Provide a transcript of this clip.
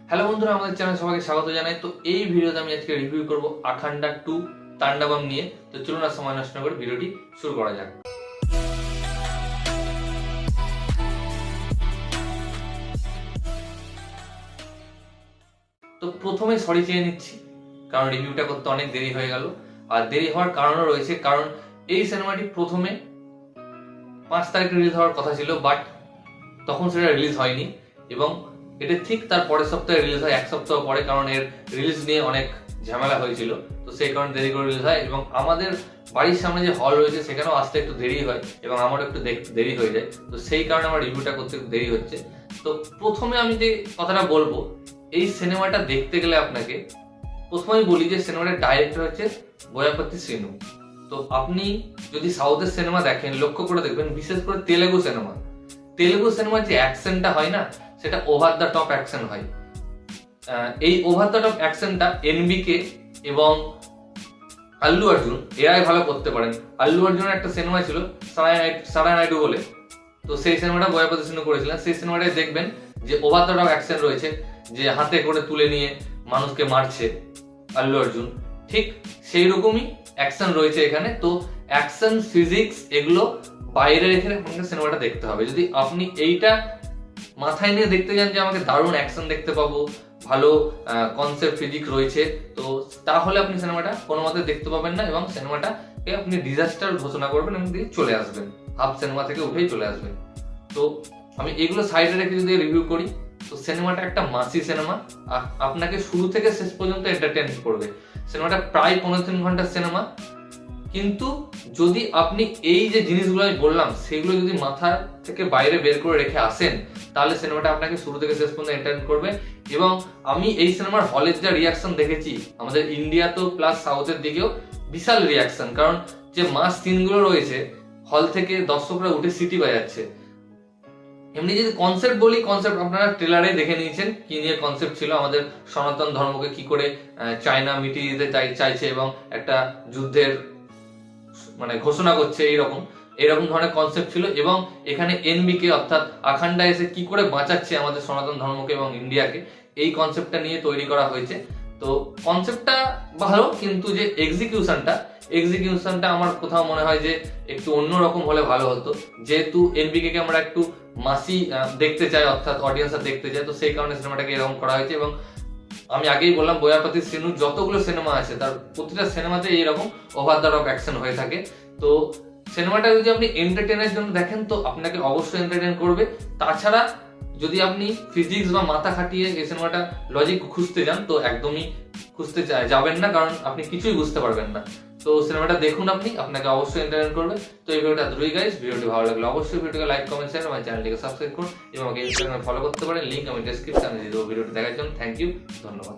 Hello বন্ধুরা, আমাদের চ্যানেলে সবাইকে স্বাগত জানাই। তো এই ভিডিওতে আমি আজকে রিভিউ করব আখান্ডা 2 তাণ্ডবম নিয়ে। তো চলুন আর সময় নষ্ট না করে ভিডিওটি শুরু করা যাক। তো প্রথমে সরি চেয়ে নিচ্ছি, কারণ রিভিউটা করতে অনেক দেরি হয়ে গেল। আর দেরি হওয়ার কারণও রয়েছে, কারণ এই সিনেমাটি প্রথমে 5 তারিখে রিলিজ হওয়ার কথা ছিল, বাট তখন সেটা রিলিজ হয়নি এবং এটা ঠিক তার পরের সপ্তাহে রিলিজ হয়, এক সপ্তাহ পরে, কারণ এর রিলিজ নিয়ে অনেক ঝামেলা হয়েছিল। তো সেই কারণে দেরি করে রিলিজ হয় এবং আমাদের বাড়ির সামনে যে হল রয়েছে সেখানেও আসতে একটু দেরি হয় এবং আমারও একটু দেখতে দেরি হয়ে যায়। তো সেই কারণে আমার রিভিউটা করতে একটু দেরি হচ্ছে। তো প্রথমে আমি যে কথাটা বলবো, এই সিনেমাটা দেখতে গেলে আপনাকে প্রথমেই বলি যে সিনেমাটার ডাইরেক্টর হচ্ছে বোয়াপাতি শ্রীনু। তো আপনি যদি সাউথের সিনেমা দেখেন, লক্ষ্য করে দেখবেন, বিশেষ করে তেলেগু সিনেমার যে অ্যাকশনটা হয় না, সেটা ওভার দ্য টপ অ্যাকশন হয়। এই ওভার দ্য টপ অ্যাকশনটা এনবিকে এবং আল্লু অর্জুন এরাই ভালো করতে পারেন। আল্লু অর্জুনের একটা সিনেমা ছিল সারা নাইডু বলে, তো সেই সিনেমাটা বোয়াপাতি শ্রীনু করেছিলেন। সেই সিনেমাটায় দেখবেন যে ওভার দ্য টপ অ্যাকশন রয়েছে, যে হাতে করে তুলে নিয়ে মানুষকে মারছে আল্লু অর্জুন, ঠিক সেই রকমই অ্যাকশন রয়েছে এখানে। তো অ্যাকশন, ফিজিক্স এগুলো বাইরে রেখে আপনাকে সিনেমাটা দেখতে হবে। যদি আপনি এইটা মাথায় নিয়ে দেখতে যান যে আমাকে দারুণ অ্যাকশন দেখতে পাবো, ভালো কনসেপ্ট ফিজিক্স রয়েছে, তো তাহলে আপনি সিনেমাটা কোনো মতে দেখতে পাবেন না এবং সিনেমাটাকে আপনি ডিজাস্টার ঘোষণা করবেন এবং দিয়ে চলে আসবেন, হাফ সিনেমা থেকে উঠেই চলে আসবেন। তো আমি এগুলো সাইডে রেখে যদি রিভিউ করি, তো সিনেমাটা একটা মাসি সিনেমা, আপনাকে শুরু থেকে শেষ পর্যন্ত এন্টারটেইন করবে। সিনেমাটা প্রায় 3.5 ঘন্টার সিনেমা, কিন্তু যদি আপনি এই যে জিনিসগুলো আমি বললাম সেগুলো যদি মাথা থেকে বাইরে বের করে রেখে আসেন, তাহলে সিনেমাটা আপনাকে শুরু থেকে শেষ পর্যন্ত এন্টারটেইন করবে। এবং আমি এই সিনেমার হলের যা রিয়াকশন দেখেছি, আমাদের ইন্ডিয়া তো প্লাস সাউথের দিকেও বিশাল রিয়াকশন, কারণ যে মাস সিনগুলো রয়েছে হল থেকে দর্শকরা উঠে সিটি বাজাচ্ছে। এমনি যদি কনসেপ্ট বলি, কনসেপ্ট আপনারা ট্রেলারে দেখে নিয়েছেন কি নিয়ে কনসেপ্ট ছিল। আমাদের সনাতন ধর্মকে কি করে চায়না মিটিয়ে দিতে চাইছে এবং একটা যুদ্ধের ঘোষণা করছে, এইরকম ধরনের কনসেপ্ট ছিল। এবং এখানে এনবিকে অর্থাৎ আখান্ডা এসে কি করে বাঁচাচ্ছে আমাদের সনাতন ধর্মকে এবং ইন্ডিয়াকে, এই কনসেপ্টটা নিয়ে তৈরি করা হয়েছে। তো কনসেপ্টটা ভালো, কিন্তু যে এক্সিকিউশনটা আমার কোথাও মনে হয় যে একটু অন্যরকম হলে ভালো হতো। যেহেতু এনবিকে কে আমরা একটু মাসি দেখতে চাই, অর্থাৎ অডিয়েন্সরা দেখতে চায়, তো সেই কারণে সিনেমাটাকে এরকম করা হয়েছে। এবং আমি আগেই বললাম, বোয়াপাতি শ্রীনু যতগুলো সিনেমা আছে তার প্রতিটা সিনেমাতে এইরকম ওভার দ্য টপ অ্যাকশন হয়ে থাকে। তো সিনেমাটা যদি আপনি এন্টারটেইনের জন্য দেখেন, তো আপনাকে অবশ্যই এন্টারটেইন করবে। তাছাড়া যদি আপনি ফিজিক্স বা মাথা খাটিয়ে এই সিনেমাটা লজিক খুঁজতে যান, তো একদমই খুঁজতে যাবেন না, কারণ আপনি কিছুই বুঝতে পারবেন না। তো সিনেমাটা দেখুন, আপনাকে অবশ্যই এন্টারটেইন করবে। তো এই ভিডিওটা এতটুকুই গাইস। ভিডিওটি ভালো লাগলে অবশ্যই ভিডিওকে লাইক, কমেন্ট, শেয়ার, আমার চ্যানেলটিকে সাবস্ক্রাইব করুন এবং আমাকে ইনস্টাগ্রামে ফলো করতে পারেন। লিংক আমি ডেসক্রিপশনে দিয়ে দেবো ভিডিওটি দেখার জন্য। থ্যাংক ইউ, ধন্যবাদ।